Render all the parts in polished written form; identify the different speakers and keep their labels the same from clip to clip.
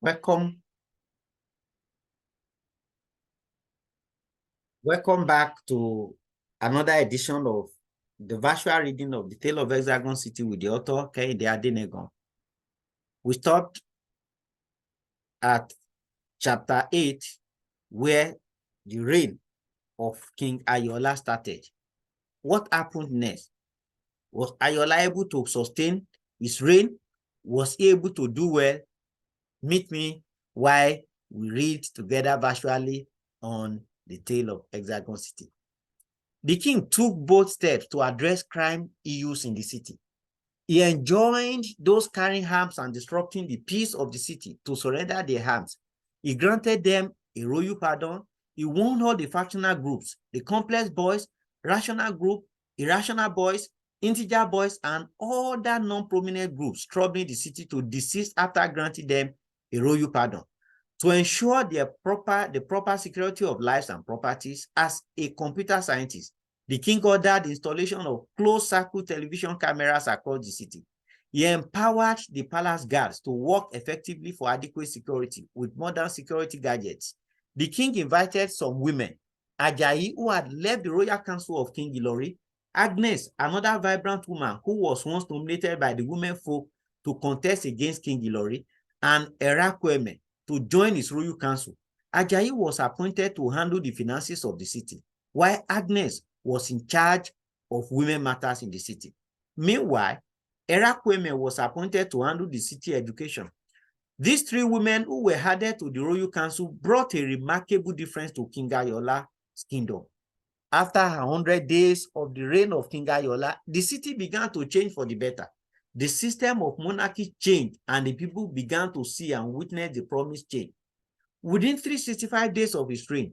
Speaker 1: Welcome. Welcome back to another edition of the virtual reading of the Tale of Hexagon City with the author, King Ayoola. We stopped at chapter 8, where the reign of King Ayoola started. What happened next? Was Ayoola able to sustain his reign? Was he able to do well? Meet me while we read together virtually on the Tale of Hexagon City. The king took bold steps to address crime issues in the city. He enjoined those carrying arms and disrupting the peace of the city to surrender their arms. He granted them a royal pardon. He warned all the factional groups, the complex boys, rational group, irrational boys, integer boys, and other non-prominent groups troubling the city to desist after granting them a royal pardon. To ensure the proper security of lives and properties, as a computer scientist, the king ordered the installation of closed-circuit television cameras across the city. He empowered the palace guards to work effectively for adequate security with modern security gadgets. The king invited some women, Ajayi, who had left the royal council of King Ilori, Agnes, another vibrant woman who was once nominated by the women folk to contest against King Ilori, and Erakweme, to join his royal council. Ajayi was appointed to handle the finances of the city, while Agnes was in charge of women matters in the city. Meanwhile, Erakweme was appointed to handle the city education. These three women who were added to the royal council brought a remarkable difference to King Ayola's kingdom. After 100 days of the reign of King Ayoola, the city began to change for the better. The system of monarchy changed, and the people began to see and witness the promised change. Within 365 days of his reign,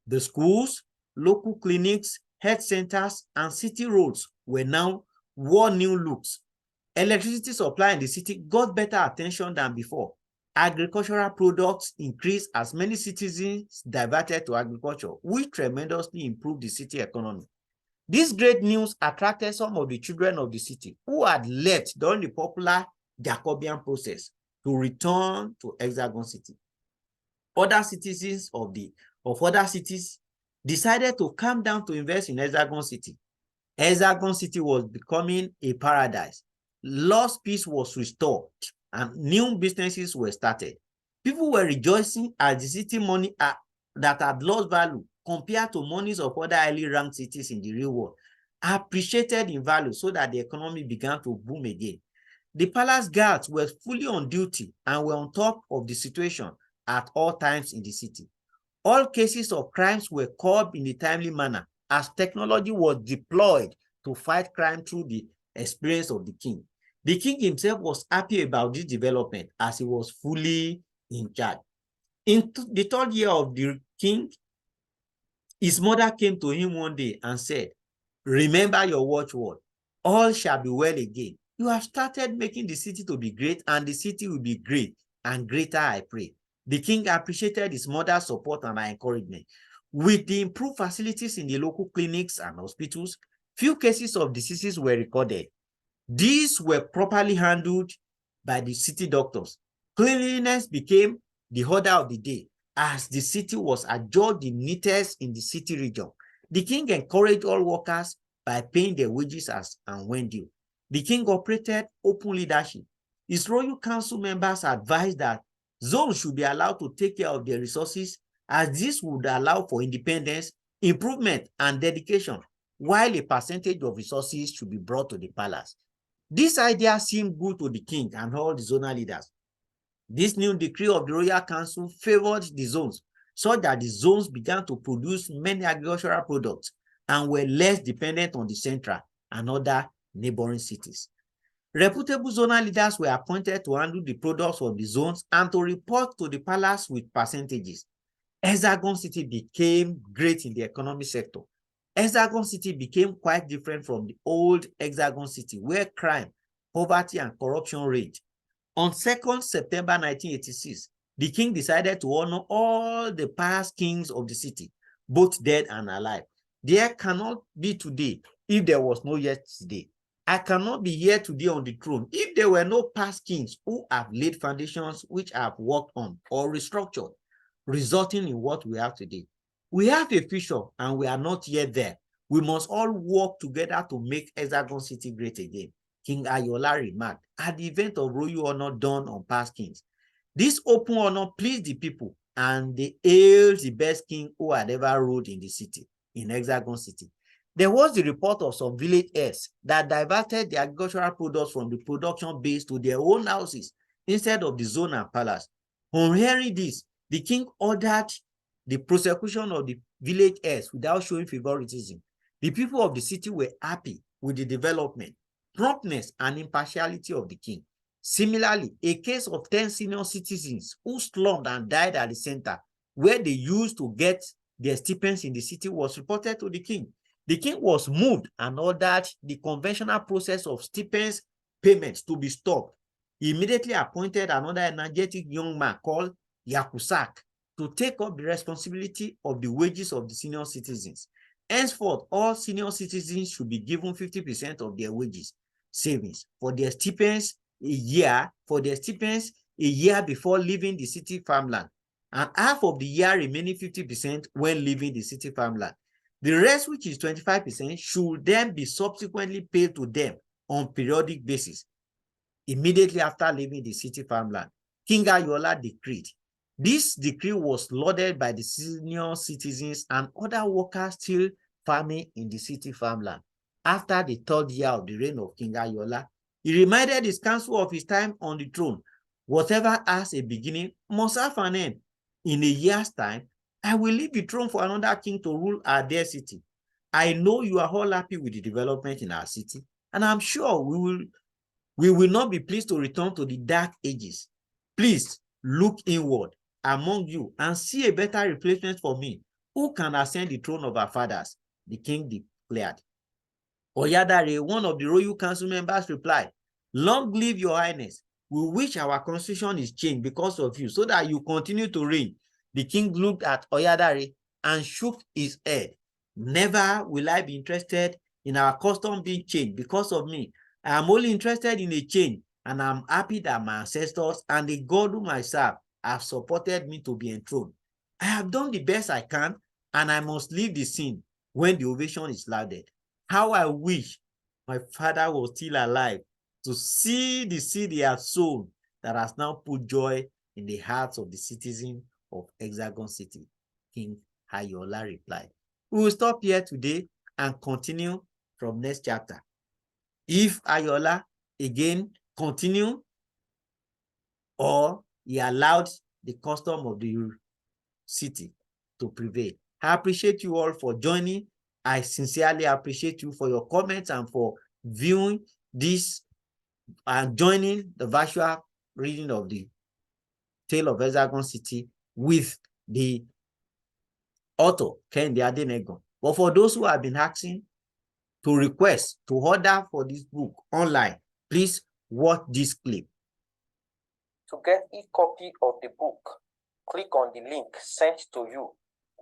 Speaker 1: the schools, local clinics, health centers, and city roads wore new looks. Electricity supply in the city got better attention than before. Agricultural products increased as many citizens diverted to agriculture, which tremendously improved the city economy. This great news attracted some of the children of the city who had left during the popular Jacobean process to return to Hexagon City. Other citizens of other cities decided to come down to invest in Hexagon City. Hexagon City was becoming a paradise. Lost peace was restored, and new businesses were started. People were rejoicing as the city money that had lost value compared to monies of other highly ranked cities in the real world appreciated in value, so that the economy began to boom again. The palace guards were fully on duty and were on top of the situation at all times in the city. All cases of crimes were curbed in a timely manner, as technology was deployed to fight crime through the experience of the king. The king himself was happy about this development, as he was fully in charge. In the third year of the king, his mother came to him one day and said, "Remember your watchword. All shall be well again. You have started making the city to be great, and the city will be great and greater, I pray." The king appreciated his mother's support and encouragement. With the improved facilities in the local clinics and hospitals, few cases of diseases were recorded. These were properly handled by the city doctors. Cleanliness became the order of the day, as the city was adjudged the neatest in the city region. The king encouraged all workers by paying their wages as and when due. The king operated open leadership. His royal council members advised that zones should be allowed to take care of their resources, as this would allow for independence, improvement, and dedication, while a percentage of resources should be brought to the palace. This idea seemed good to the king and all the zonal leaders. This new decree of the royal council favored the zones, so that the zones began to produce many agricultural products and were less dependent on the central and other neighboring cities. Reputable zonal leaders were appointed to handle the products of the zones and to report to the palace with percentages. Hexagon City became great in the economic sector. Hexagon City became quite different from the old Hexagon City, where crime, poverty, and corruption raged. On 2nd September 1986, the king decided to honor all the past kings of the city, both dead and alive. There cannot be today if there was no yesterday. I cannot be here today on the throne if there were no past kings who have laid foundations which I have worked on or restructured, resulting in what we have today. We have a future and we are not yet there. We must all work together to make Hexagon City great again. King Ayoola remarked at the event of royal honor done on past kings. This open honor pleased the people and they hailed the best king who had ever ruled in the city, in Hexagon City. There was the report of some village heirs that diverted the agricultural products from the production base to their own houses instead of the zone and palace. On hearing this, the king ordered the prosecution of the village heirs without showing favoritism. The people of the city were happy with the development, promptness, and impartiality of the king. Similarly, a case of 10 senior citizens who slumped and died at the center, where they used to get their stipends in the city, was reported to the king. The king was moved and ordered the conventional process of stipends payments to be stopped. He immediately appointed another energetic young man called Yakusak to take up the responsibility of the wages of the senior citizens. Henceforth, all senior citizens should be given 50% of their wages savings for their stipends a year before leaving the city farmland, and half of the year remaining 50% when leaving the city farmland. The rest, which is 25%, should then be subsequently paid to them on periodic basis immediately after leaving the city farmland. King Ayoola decreed. This decree was lauded by the senior citizens and other workers still farming in the city farmland. After the third year of the reign of King Ayoola, he reminded his council of his time on the throne. Whatever has a beginning must have an end. In a year's time, I will leave the throne for another king to rule our dear city. I know you are all happy with the development in our city, and I'm sure we will not be pleased to return to the dark ages. Please look inward among you and see a better replacement for me, who can ascend the throne of our fathers, the king declared. Oyadare, one of the royal council members, replied, long live your highness. We wish our constitution is changed because of you, so that you continue to reign. The king looked at Oyadare and shook his head. Never will I be interested in our custom being changed because of me. I am only interested in a change, and I'm happy that my ancestors and the God whom I serve have supported me to be enthroned. I have done the best I can, and I must leave the scene when the ovation is lauded. How I wish my father was still alive to see the seed he has sown that has now put joy in the hearts of the citizens of Hexagon City. King Ayoola replied. We will stop here today and continue from next chapter. If Ayoola again continue, or he allowed the custom of the city to prevail. I appreciate you all for joining. I sincerely appreciate you for your comments and for viewing this and joining the virtual reading of the Tale of Hexagon City with the author, King Ayoola. But for those who have been asking to request to order for this book online, please watch this clip.
Speaker 2: To get a copy of the book, click on the link sent to you.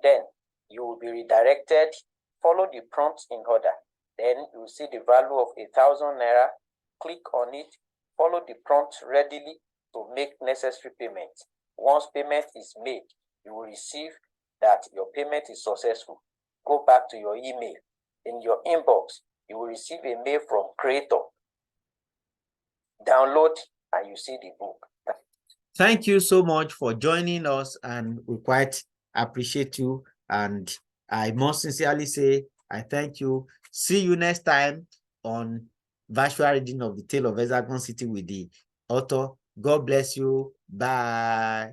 Speaker 2: Then you will be redirected. Follow the prompts in order. Then you will see the value of 1,000 naira. Click on it. Follow the prompts readily to make necessary payment. Once payment is made, you will receive that your payment is successful. Go back to your email. In your inbox, you will receive a mail from creator. Download and you see the book.
Speaker 1: Thank you so much for joining us, and we quite appreciate you. And I must sincerely say, I thank you. See you next time on virtual reading of the Tale of Hexagon City with the author. God bless you. Bye.